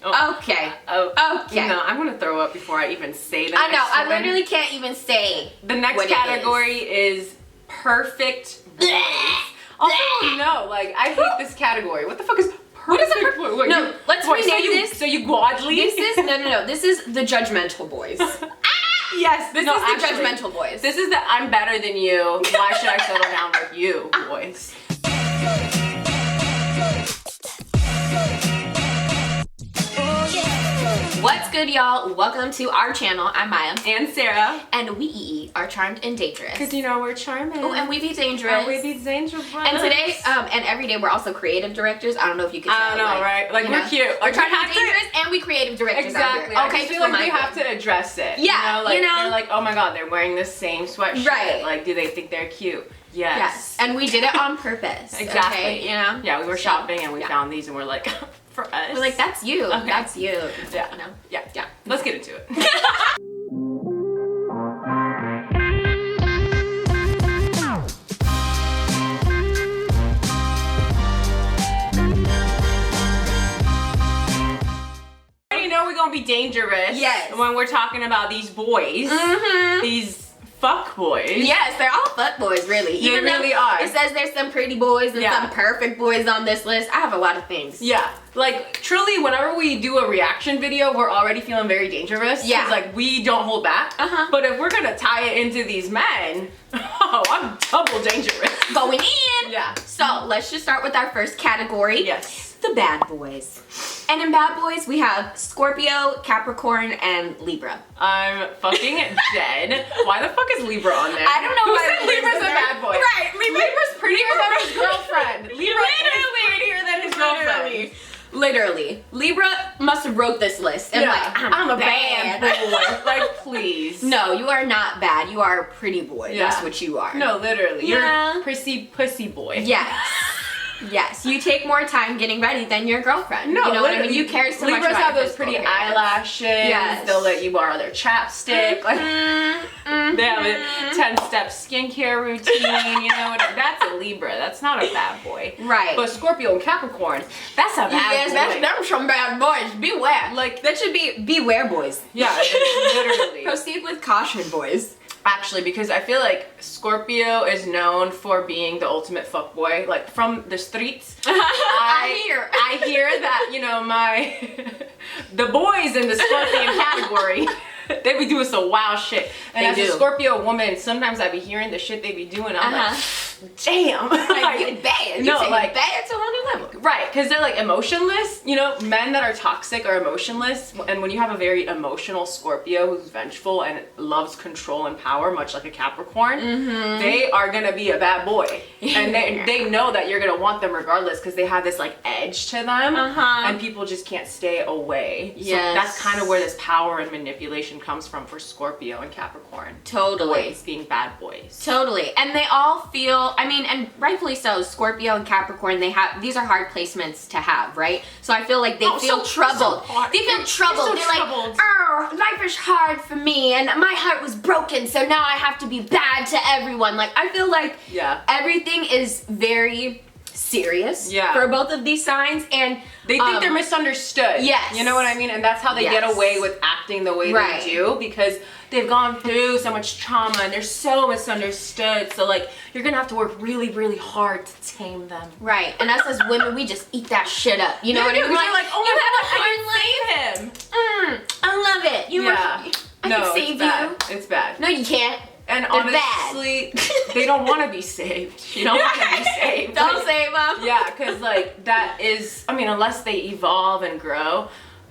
Okay. Okay. No, I'm gonna throw up before I even say that. I know. I literally can't even say. The next category is perfect boys. Also, no, like I hate this category. What the fuck is perfect? What is a perfect boy? No, let's rename this. So you godly? This is no. This is the judgmental boys. Yes, this is the judgmental boys. This is the I'm better than you. Why should I settle down with you, boys? What's good, y'all? Welcome to our channel. I'm Maya. And Sarah. And we are charmed and dangerous. Because you know we're charming. Oh, and we be dangerous. And we be dangerous. And today, and every day, we're also creative directors. I don't know if you can say I don't know, right? Like, we're cute. We're trying to be dangerous and we creative directors. Exactly. Okay, I feel like we have to address it. Yeah, they're like, oh my god, they're wearing the same sweatshirt. Right. Like, do they think they're cute? Yes. And we did it on purpose. Exactly. Okay, you know? Yeah, we were shopping and we found these and we're like, for us. We're like, that's you. Okay. That's you. Yeah. You know? Yeah. Let's get into it. You know we're gonna be dangerous. Yes. When we're talking about these boys. These fuck boys. Yes, they're all fuck boys, really. They really are. It says there's some pretty boys and some perfect boys on this list. I have a lot of things. Yeah. Like, truly, whenever we do a reaction video, we're already feeling very dangerous. Yeah. Like, we don't hold back. But if we're gonna tie it into these men, oh, I'm double dangerous. Going in. Yeah. So, let's just start with our first category. Yes. The bad boys. And in bad boys, we have Scorpio, Capricorn, and Libra. I'm fucking dead. Why the fuck is Libra on there? I don't know why Libra's a bad boy. Right. Libra's prettier than his girlfriend. Libra is prettier than his girlfriend. Literally. Libra must have wrote this list. And like, I'm a bad boy. Like, please. No, you are not bad. You are a pretty boy. Yeah. That's what you are. No, literally. You're a prissy pussy boy. Yes. Yes, you take more time getting ready than your girlfriend. No, you know what I mean? You care so much about Libras have those pretty eyelashes. Yes. They'll let you borrow their chapstick. Like, they have a 10-step skincare routine. You know what? That's a Libra. That's not a bad boy. Right. But Scorpio and Capricorn, that's a bad boy. Yes, that's some bad boys. Beware. Like, that should be beware boys. Yeah, literally. Proceed with caution, boys. Actually, because I feel like Scorpio is known for being the ultimate fuckboy. Like, from the streets, I hear that, you know, the boys in the Scorpion category, they be doing some wild shit. And as a Scorpio woman, sometimes I be hearing the shit they be doing. I'm like, damn. Like, you bad. No, like, bad to a whole new level. Right, because they're like emotionless. You know, men that are toxic are emotionless. And when you have a very emotional Scorpio who's vengeful and loves control and power, much like a Capricorn, they are gonna be a bad boy. And they know that you're gonna want them regardless because they have this like edge to them. And people just can't stay away. So that's kind of where this power and manipulation comes from for Scorpio and Capricorn. Totally. Boys being bad boys. Totally. And they all feel, I mean, and rightfully so, Scorpio and Capricorn, these are hard placements to have, right? So I feel like they feel troubled. They feel troubled. They're like, oh, life is hard for me and my heart was broken, so now I have to be bad to everyone. Like, I feel like everything is very serious for both of these signs, and they think they're misunderstood. Yes. You know what I mean? And that's how they get away with acting the way they do, because they've gone through so much trauma and they're so misunderstood. So like, you're gonna have to work really, really hard to tame them. Right. And us as women, we just eat that shit up. You know what I mean? We're like, oh my god, I can save him. I love it. I can save you. It's bad. No, you can't. And honestly, they don't want to be saved. You don't want to be saved. Don't save them. Yeah, because like that is, I mean, unless they evolve and grow,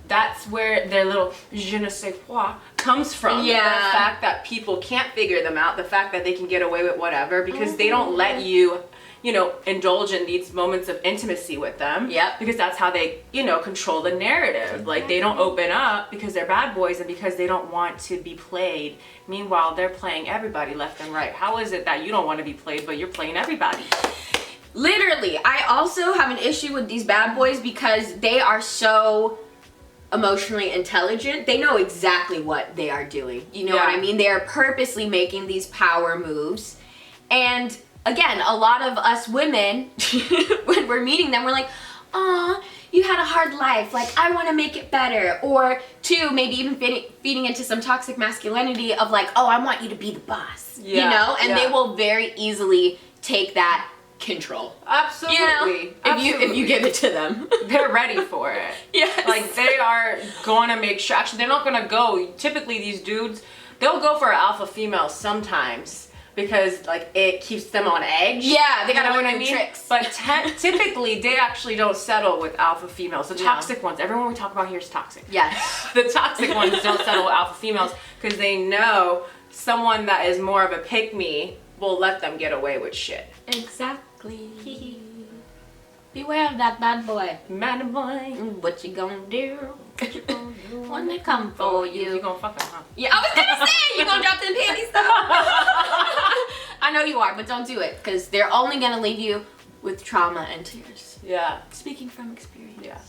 that's where their little je ne sais quoi comes from. The fact that people can't figure them out, the fact that they can get away with whatever because they don't let you, you know, indulge in these moments of intimacy with them. Because that's how they, you know, control the narrative. Like, they don't open up because they're bad boys and because they don't want to be played. Meanwhile, they're playing everybody left and right. How is it that you don't want to be played, but you're playing everybody? Literally, I also have an issue with these bad boys because they are so emotionally intelligent. They know exactly what they are doing. You know what I mean? They are purposely making these power moves. And again, a lot of us women, when we're meeting them, we're like, aw, you had a hard life, like I want to make it better. Or 2, maybe even feeding into some toxic masculinity of like, oh, I want you to be the boss, you know? And they will very easily take that control. Absolutely. You know? If you give it to them. They're ready for it. Yes. Like they are going to make sure, actually they're not going to go, typically these dudes, they'll go for an alpha female sometimes because like it keeps them on edge. Yeah, they gotta know learn what I new mean? tricks. But typically they actually don't settle with alpha females. The toxic ones, everyone we talk about here is toxic. Yes. The toxic ones don't settle with alpha females because they know someone that is more of a pick-me will let them get away with shit. Exactly. Beware of that bad boy. Bad boy. What you gonna do? What you gonna do when they come for you? You gonna fuck them, huh? Yeah, I was gonna say, you gonna drop them panties though. I know you are, but don't do it, because they're only gonna leave you with trauma and tears. Yeah. Speaking from experience. Yeah.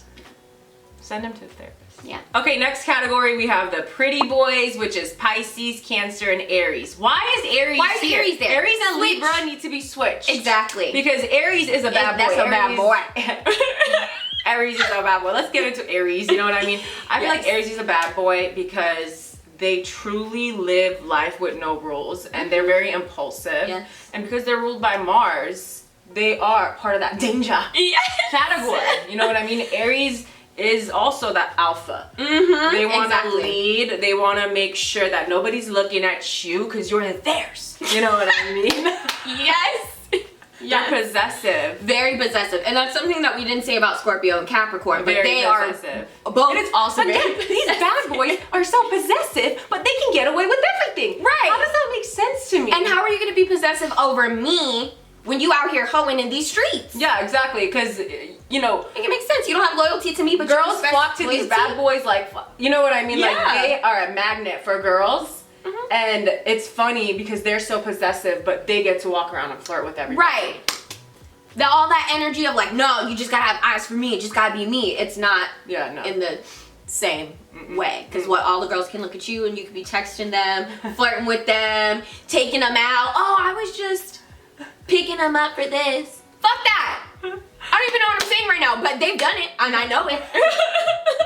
Send them to the therapist. Yeah. Okay, next category we have the pretty boys, which is Pisces, Cancer, and Aries. Why is Aries here? Aries there? Aries and Switch. Libra need to be switched. Exactly. Because Aries is a bad boy. That's a bad boy. Aries is a bad boy. Let's get into Aries, you know what I mean? I feel like Aries is a bad boy because they truly live life with no rules and they're very impulsive. Yes. And because they're ruled by Mars, they are part of that danger category. You know what I mean? Aries is also that alpha. They want to lead. They want to make sure that nobody's looking at you because you're theirs. You know what I mean? Yes. They're possessive. Very possessive. And that's something that we didn't say about Scorpio and Capricorn, but Very they possessive. are both And it's also again, very these bad boys are so possessive, but they can get away with everything. Right. How does that make sense to me? And how are you going to be possessive over me when you out here hoeing in these streets? Yeah, exactly. Because, you know, It makes sense. You don't have loyalty to me, but girls you respect flock to these bad boys like, you know what I mean? Yeah. Like, they are a magnet for girls. And it's funny because they're so possessive, but they get to walk around and flirt with everybody. Right. All that energy of like, no, you just gotta have eyes for me. It just gotta be me. It's not in the same way. Because all the girls can look at you and you could be texting them, flirting with them, taking them out. Oh, I was just picking them up for this. Fuck that. I don't even know what I'm saying right now, but they've done it and I know it.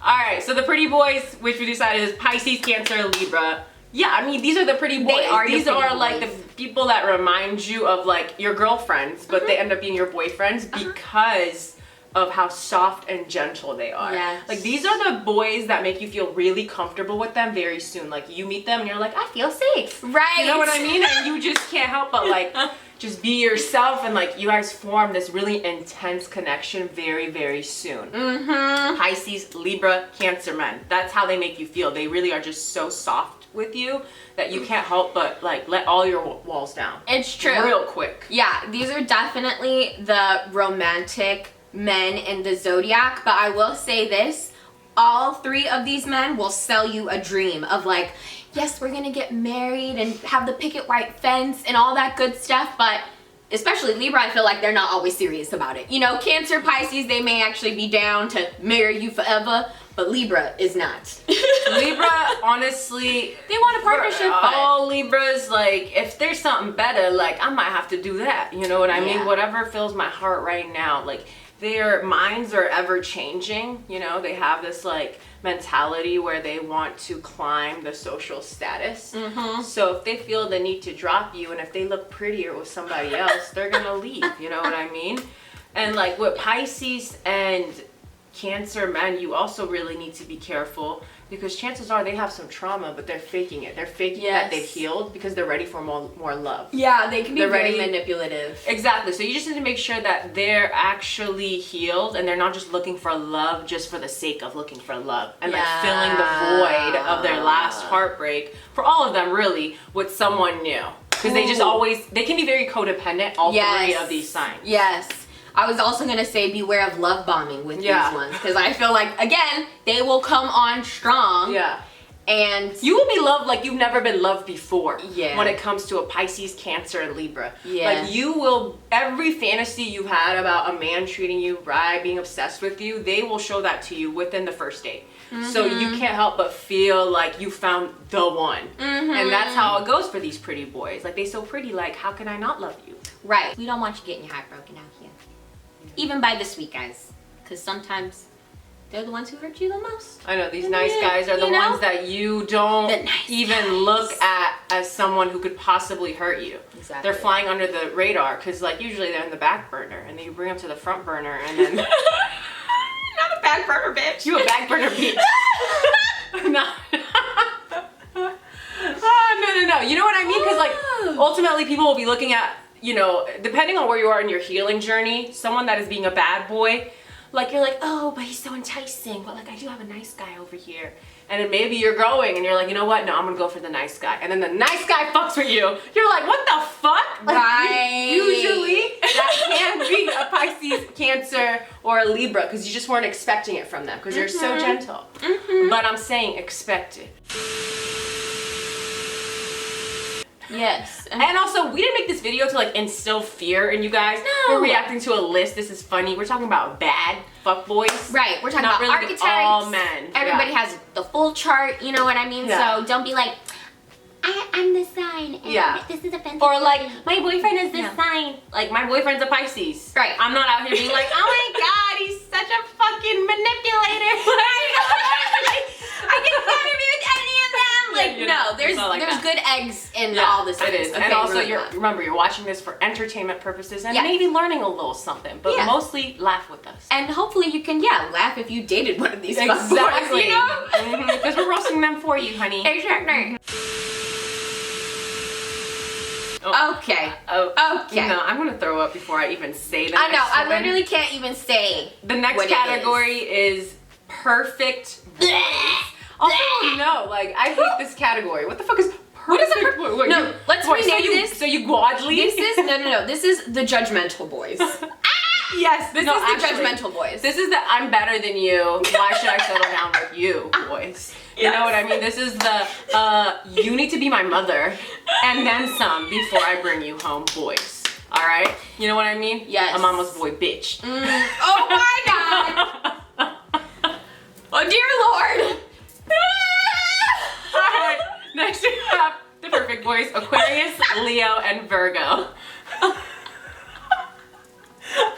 Alright, so the pretty boys, which we decided is Pisces, Cancer, Libra. Yeah, I mean, these are the pretty boys. These are like the people that remind you of like your girlfriends, but they end up being your boyfriends because of how soft and gentle they are. Yes. Like these are the boys that make you feel really comfortable with them very soon. Like you meet them and you're like, I feel safe. Right. You know what I mean? And you just can't help but like just be yourself, and like you guys form this really intense connection very, very soon. Pisces, Libra, Cancer men. That's how they make you feel. They really are just so soft with you that you can't help but like let all your walls down. It's true. Real quick. Yeah, these are definitely the romantic men in the Zodiac, but I will say this, all 3 of these men will sell you a dream of like, yes, we're gonna get married and have the picket white fence and all that good stuff, but especially Libra, I feel like they're not always serious about it. You know, Cancer, Pisces, they may actually be down to marry you forever, but Libra is not. Libra, honestly, they want a partnership, but all Libras, like, if there's something better, like, I might have to do that. You know what I mean? Whatever fills my heart right now. Like, their minds are ever changing. You know, they have this, like, mentality where they want to climb the social status. So if they feel the need to drop you, and if they look prettier with somebody else, they're gonna leave. You know what I mean? And, like, with Pisces and Cancer men, you also really need to be careful because chances are they have some trauma, but they're faking it. They're faking that they've healed because they're ready for more love. Yeah, they can be very manipulative. Exactly. So you just need to make sure that they're actually healed and they're not just looking for love just for the sake of looking for love and like filling the void of their last heartbreak, for all of them really, with someone new. Because they just they can be very codependent, all 3 of these signs. Yes. I was also going to say beware of love bombing with these ones. Because I feel like, again, they will come on strong. Yeah. And you will be loved like you've never been loved before. Yeah. When it comes to a Pisces, Cancer, and Libra. Yeah. Like you will, every fantasy you had about a man treating you right, being obsessed with you, they will show that to you within the first date. So you can't help but feel like you found the one. And that's how it goes for these pretty boys. Like, they so pretty, like, how can I not love you? Right. We don't want you getting your heart broken out here. Even by the sweet guys. Because sometimes they're the ones who hurt you the most. I know, these nice guys are the ones that you don't even look at as someone who could possibly hurt you. Exactly. They're flying under the radar because like usually they're in the back burner and then you bring them to the front burner and then... Not a back burner, bitch. You a back burner bitch. No. Oh, no. You know what I mean? Because like ultimately people will be looking at, you know, depending on where you are in your healing journey, someone that is being a bad boy, like you're like, oh, but he's so enticing, but like I do have a nice guy over here. And then maybe you're growing and you're like, you know what? No, I'm gonna go for the nice guy. And then the nice guy fucks with you. You're like, what the fuck? Like, right. Usually that can be a Pisces, Cancer, or a Libra because you just weren't expecting it from them because they're so gentle. But I'm saying expect it. Yes. And also, we didn't make this video to like instill fear in you guys. No. We're reacting to a list. This is funny. We're talking about bad fuckboys. Right. We're talking Not about really archetypes. all men. Everybody has the full chart, you know what I mean? Yeah. So don't be like, I'm this sign. And this is offensive. Or like, my boyfriend is this sign. Like, my boyfriend's a Pisces. Right. I'm not out here being like, oh my god, he's such a fucking manipulator. I can never be with any of them. Like, Yeah, no, there's that. good eggs in all this. It is. Okay, And also, really remember, you're watching this for entertainment purposes and Yes. maybe learning a little something, but mostly laugh with us. And hopefully you can, laugh if you dated one of these Exactly. fuckboys, you know? Because we're roasting them for you, honey. Exactly. Oh. Okay. Oh, Okay. No, I'm gonna throw up before I even say the I know, next I one. literally can't even say. The next what it category is perfect boys. Also, no, like, I hate this category. What the fuck is perfect? What is a boy? No, let's rename this. So you godly? This is, no. This is the judgmental boys. Yes, This is the judgmental boys. This is the I'm better than you. Why should I settle down with you, boys? You know what I mean? This is the you need to be my mother and then some before I bring you home, boys. All right? You know what I mean? Yes. A mama's boy, bitch. Oh my god! Oh dear Lord! Alright, next we have the perfect boys, Aquarius, Leo, and Virgo.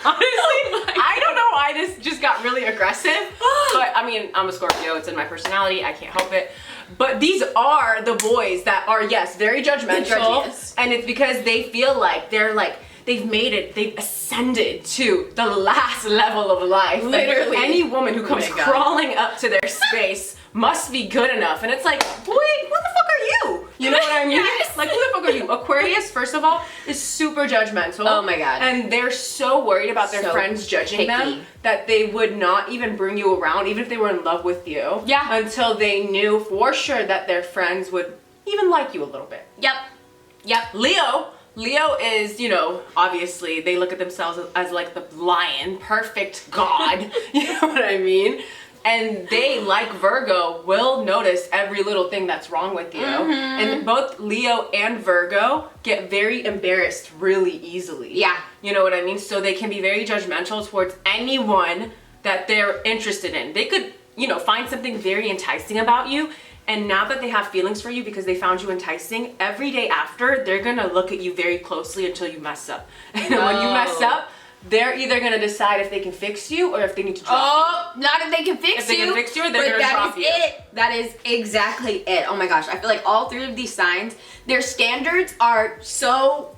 Honestly, I don't know why this just got really aggressive, but I mean, I'm a Scorpio, it's in my personality, I can't help it. But these are the boys that are, yes, very judgmental, and it's because they feel like they've made it, they've ascended to the last level of life. Literally. Like, any woman who comes crawling up to their space must be good enough. And it's like, boy, who the fuck are you? You know what I mean? Yes. Like, who the fuck are you? Aquarius, first of all, is super judgmental. Oh my god. And they're so worried about their friends judging them that they would not even bring you around, even if they were in love with you. Yeah. Until they knew for sure that their friends would even like you a little bit. Yep. Leo is, you know, obviously they look at themselves as like the lion, perfect god. You know what I mean? And they, like Virgo, will notice every little thing that's wrong with you. And both Leo and Virgo get very embarrassed really easily. Yeah. You know what I mean? So they can be very judgmental towards anyone that they're interested in. They could, you know, find something very enticing about you. And now that they have feelings for you because they found you enticing, every day after, they're gonna look at you very closely until you mess up. And when you mess up, they're either gonna decide if they can fix you or if they need to drop you. Not if they can fix you. If they can fix you, they're gonna drop you. That is exactly it. Oh my gosh, I feel like all three of these signs, their standards are so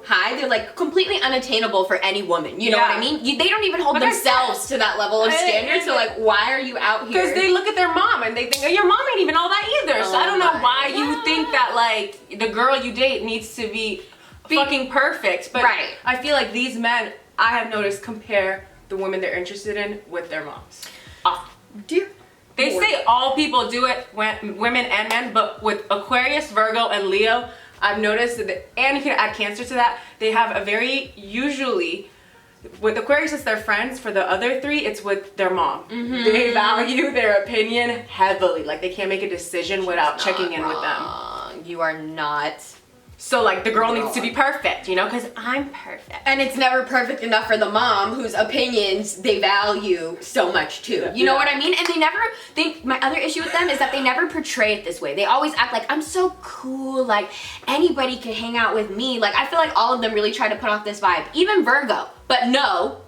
high. They're like completely unattainable for any woman. You know what I mean? They don't even hold themselves to that level of standards. So like, why are you out here? Because they look at their mom and they think, oh, your mom ain't even all that either. So I don't know why you think that like the girl you date needs to be fucking perfect. But I feel like these men, I have noticed, compare the women they're interested in with their moms. Dear They say all people do it, women and men, but with Aquarius, Virgo, and Leo, I've noticed that, and you can add Cancer to that, they have a very, usually, with Aquarius it's their friends, for the other three, it's with their mom. They value their opinion heavily. Like, they can't make a decision without checking in with them. You are not. So like the girl needs to be perfect, you know, because I'm perfect. And it's never perfect enough for the mom whose opinions they value so much too. You know what I mean? And my other issue with them is that they never portray it this way. They always act like, I'm so cool, like anybody can hang out with me. Like I feel like all of them really try to put off this vibe. Even Virgo. But no,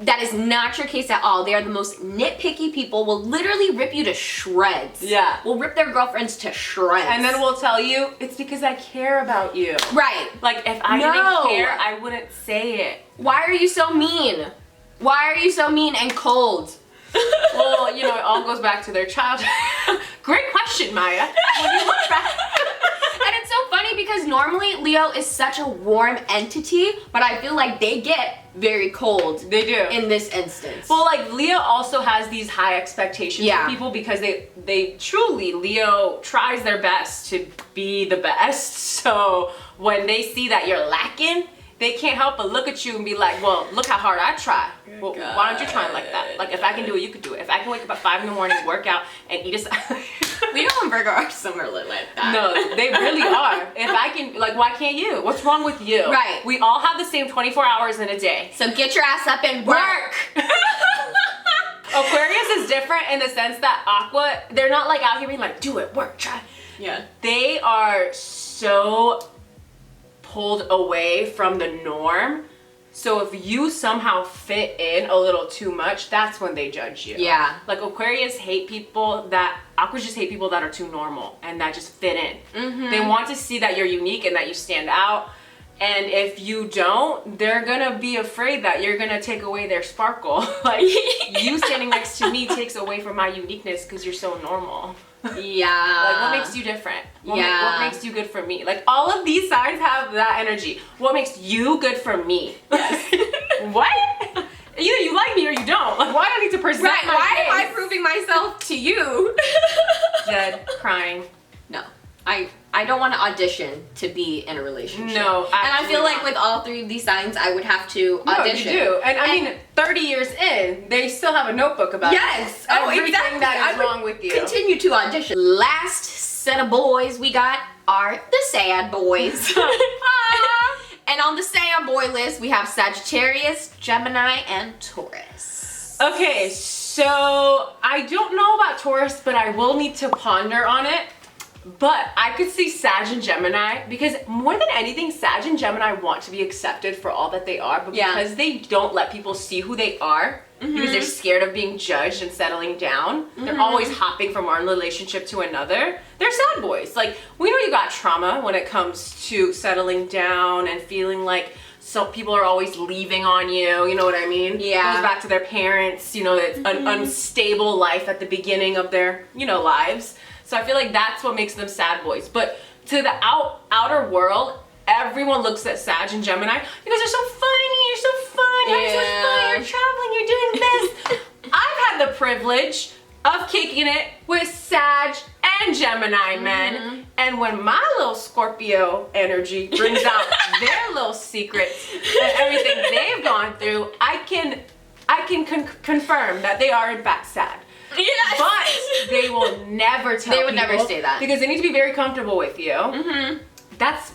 That is not your case at all. They are the most nitpicky people, will literally rip you to shreds. Yeah. Will rip their girlfriends to shreds. And then we'll tell you, it's because I care about you. Right. Like, if I didn't care, I wouldn't say it. Why are you so mean? Why are you so mean and cold? Well, you know, it all goes back to their childhood. Great question, Maya. When you look back. And it's so funny because normally Leo is such a warm entity, but I feel like they get very cold. They do. In this instance. Well, like, Leo also has these high expectations for people because they truly, Leo tries their best to be the best. So when they see that you're lacking, they can't help but look at you and be like, well, look how hard I try. Well, why don't you try like that? Like, if I can do it, you could do it. If I can wake up at 5 in the morning, work out, and eat a... Leo and Virgo are similar like that. No, they really are. If I can, like, why can't you? What's wrong with you? Right. We all have the same 24 hours in a day. So get your ass up and work. Aquarius is different in the sense that Aqua, they're not like out here being like, do it, work, try. Yeah. They are so pulled away from the norm. So if you somehow fit in a little too much, that's when they judge you. Yeah. Like, Aquarius hate people that, Aquas just hate people that are too normal and that just fit in. Mm-hmm. They want to see that you're unique and that you stand out. And if you don't, they're gonna be afraid that you're gonna take away their sparkle. Like, you standing next to me takes away from my uniqueness because you're so normal. Yeah. Like, what makes you different? What makes you good for me? Like, all of these signs have that energy. What makes you good for me? What? Either you like me or you don't. Like, why do I need to present my why case? am I proving myself to you? Dead, crying. No. I don't want to audition to be in a relationship. No, and I feel like with all 3 of these signs, I would have to audition. No, you do. And I mean, 30 years in, they still have a notebook about everything that is wrong with you. Continue to audition. Last set of boys we got are the sad boys. And on the sad boy list, we have Sagittarius, Gemini, and Taurus. Okay, so I don't know about Taurus, but I will need to ponder on it. But I could see Sag and Gemini because more than anything, Sag and Gemini want to be accepted for all that they are, but because they don't let people see who they are, because they're scared of being judged and settling down, they're always hopping from one relationship to another. They're sad boys. Like, we know you got trauma when it comes to settling down and feeling like so people are always leaving on you, you know what I mean? Yeah. It goes back to their parents, you know, it's an unstable life at the beginning of their, you know, lives. So I feel like that's what makes them sad boys. But to the outer world, everyone looks at Sag and Gemini. You guys are so funny, you're so fun, you're having so much fun, you're traveling, you're doing this. I've had the privilege of kicking it with Sag and Gemini men. And when my little Scorpio energy brings out their little secrets and everything they've gone through, I can confirm that they are in fact sad. Yes. But they will never tell They would never say that. because they need to be very comfortable with you.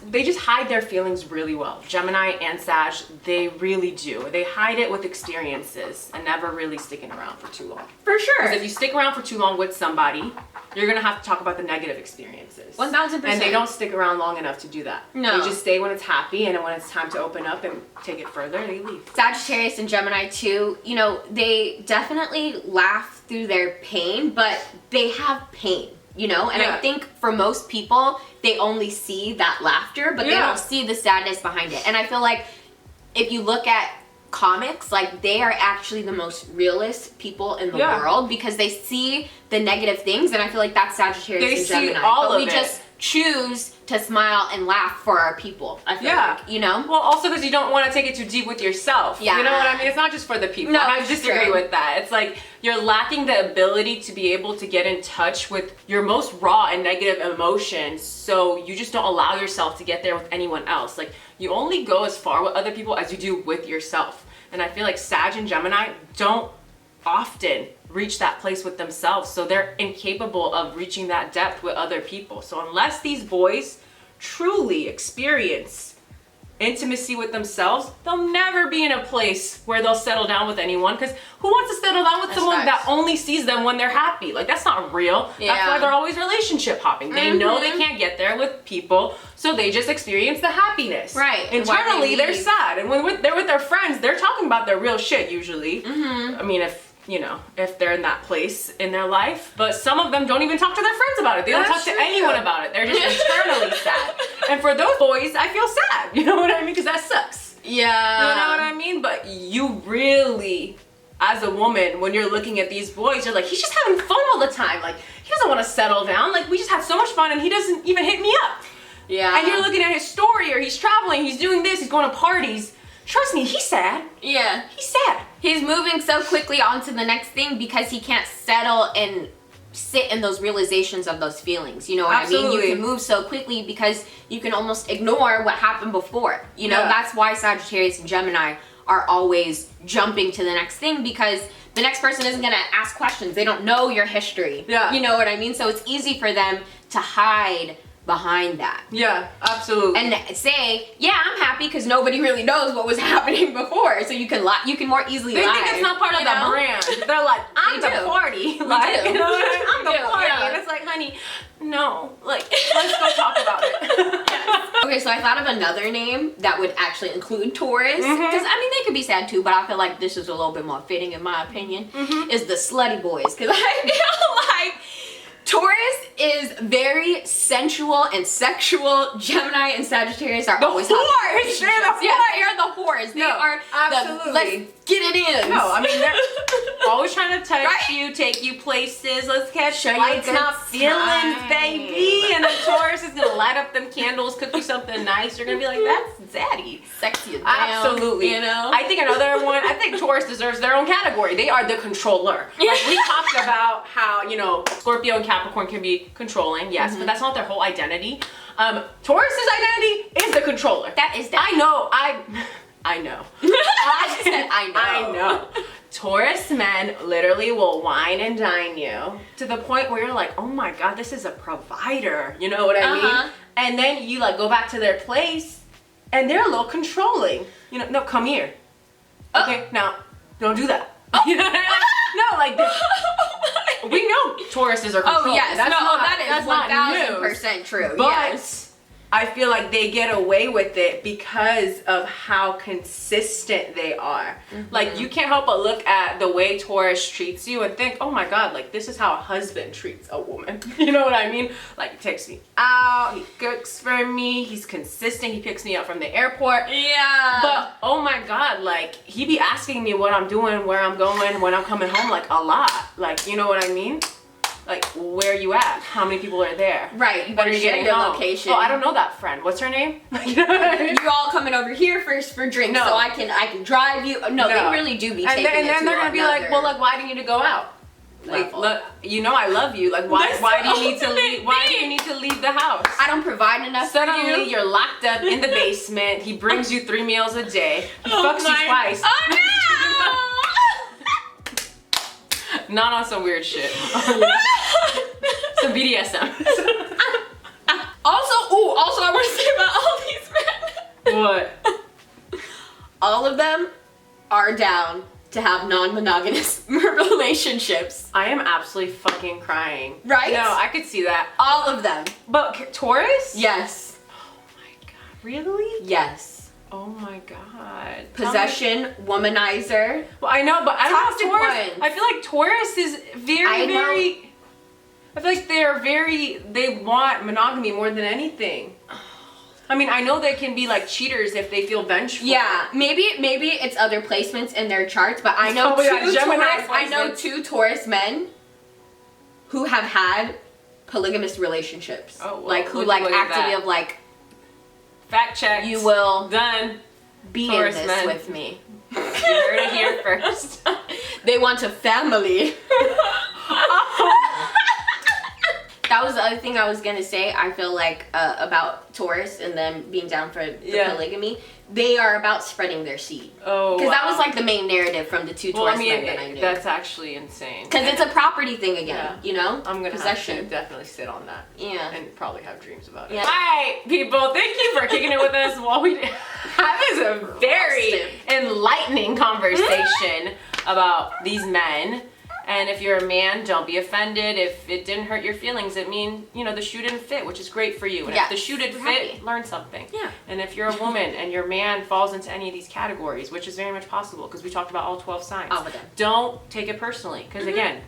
They just hide their feelings really well. Gemini and Sag, they really do. They hide it with experiences and never really sticking around for too long. For sure. Because if you stick around for too long with somebody, you're gonna have to talk about the negative experiences. 1000%. And they don't stick around long enough to do that. No. They just stay when it's happy, and then when it's time to open up and take it further, they leave. Sagittarius and Gemini too, you know, they definitely laugh through their pain, but they have pain, you know? And I think for most people, they only see that laughter, but they don't see the sadness behind it. And I feel like if you look at comics, like, they are actually the most realist people in the world because they see the negative things, and I feel like that's Sagittarius and Gemini. All but of we it. just choose to smile and laugh for our people. I feel like, you know? Well, also because you don't want to take it too deep with yourself. Yeah. You know what I mean? It's not just for the people. No, I it's disagree true. with that. It's like you're lacking the ability to be able to get in touch with your most raw and negative emotions, so you just don't allow yourself to get there with anyone else. Like, you only go as far with other people as you do with yourself. And I feel like Sag and Gemini don't often reach that place with themselves, so they're incapable of reaching that depth with other people. So unless these boys truly experience intimacy with themselves, they'll never be in a place where they'll settle down with anyone, because who wants to settle down with someone that only sees them when they're happy? Like, that's not real. Yeah. That's why they're always relationship hopping. They know they can't get there with people, so they just experience the happiness. Right. Internally, they're sad. And when they're with their friends, they're talking about their real shit usually. I mean, if they're in that place in their life. But some of them don't even talk to their friends about it. They don't talk to anyone about it. They're just internally sad. And for those boys, I feel sad. You know what I mean? Because that sucks. Yeah. You know what I mean? But you really, as a woman, when you're looking at these boys, you're like, he's just having fun all the time. Like, he doesn't want to settle down. Like, we just had so much fun and he doesn't even hit me up. Yeah. And you're looking at his story, or he's traveling, he's doing this, he's going to parties. Trust me, he's sad. Yeah. He's sad. He's moving so quickly on to the next thing because he can't settle and sit in those realizations of those feelings. You know what I mean? You can move so quickly because you can almost ignore what happened before. You know, that's why Sagittarius and Gemini are always jumping to the next thing, because the next person isn't going to ask questions. They don't know your history. Yeah. You know what I mean? So it's easy for them to hide behind that. Yeah, absolutely. And say, yeah, I'm happy, because nobody really knows what was happening before, so you can more easily lie. They think it's not part of the brand. They're like, I'm the party. Like, you know, I'm the party. Yeah. And it's like, honey, no. Like, let's go talk about it. Okay, so I thought of another name that would actually include Taurus, because I mean, they could be sad too, but I feel like this is a little bit more fitting in my opinion, is the slutty boys, because I feel like Taurus is very sensual and sexual. Gemini and Sagittarius are always whores. They're the whores. Yeah, they're the whores. They are absolutely. Let's get it in. No, I mean, they're always trying to touch you, take you places. Let's catch lights, not feelings, baby. And the Taurus is gonna light up them candles, cook you something nice. You're gonna be like, that's zaddy, sexy as absolutely. You know. I think another one. I think Taurus deserves their own category. They are the controller. Like, we talked about how, you know, Scorpio and Capricorn can be controlling, yes, but that's not their whole identity. Taurus's identity is the controller. That is that. I know. I said I know. I know. Taurus men literally will wine and dine you to the point where you're like, oh my God, this is a provider. You know what I mean? And then you like go back to their place and they're a little controlling. You know, no, come here. Okay, now don't do that. You know what I mean? No, like we know Tauruses are controlling. Oh yes, that's not 1000% true. But yes. I feel like they get away with it because of how consistent they are. Like, you can't help but look at the way Taurus treats you and think, oh my God, like, this is how a husband treats a woman. You know what I mean? Like, he takes me out, he cooks for me, he's consistent, he picks me up from the airport. Yeah. But, oh my God, like, he be asking me what I'm doing, where I'm going, when I'm coming home, like, a lot. Like, you know what I mean? Like, where you at? How many people are there? Right. You better share your location. Oh, I don't know that friend. What's her name? You're all coming over here first for drinks, so I can drive you. No, they really do be taking it. And then they're gonna be like, well, like, why do you need to go out? Like, look, you know I love you. Like, why do you need to leave? Why do you need to leave the house? I don't provide enough. Suddenly, you're locked up in the basement. He brings you 3 meals a day. He fucks you twice. Oh no! Not on some weird shit. Some BDSM. Also, I want to say about all these men. What? All of them are down to have non-monogamous relationships. I am absolutely fucking crying. Right? No, I could see that. All of them. But Taurus? Yes. Oh my God. Really? Yes. Oh my God. Possession, womanizer. Well, I know, but I don't know Taurus. Ones. I feel like Taurus is very I feel like they want monogamy more than anything. I mean, I know they can be like cheaters if they feel vengeful. Yeah, maybe it's other placements in their charts, but I know two Taurus men who have had polygamous relationships. Oh, well, like who like actively of like, fact check. You will done. Be Taurus in this men. with me. You heard it here first. They want a family. That was the other thing I was gonna say. I feel like about Taurus and them being down for the polygamy. They are about spreading their seed. Oh, because that was like the main narrative from the two Taurus men that I knew. That's actually insane. Because it's a property thing again, you know? I'm gonna have to definitely sit on that. Yeah. And probably have dreams about it. Yeah. Alright, people, thank you for kicking it with us while we have this a very enlightening conversation about these men. And if you're a man, don't be offended. If it didn't hurt your feelings, it means, you know, the shoe didn't fit, which is great for you. And if the shoe did fit, learn something. Yeah. And if you're a woman and your man falls into any of these categories, which is very much possible because we talked about all 12 signs, don't take it personally. Because again,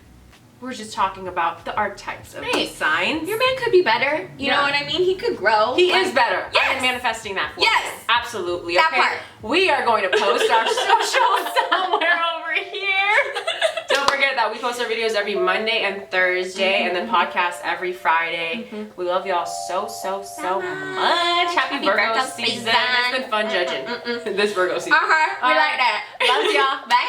we're just talking about the archetypes of these signs. Your man could be better. You know what I mean? He could grow. He is better. Yes. I'm manifesting that for you. Absolutely. That part. We are going to post our social somewhere over here. Don't forget that we post our videos every Monday and Thursday and then podcast every Friday. We love y'all so much. Happy Virgo season. It's been fun judging this Virgo season. We like that. Love y'all. Bye.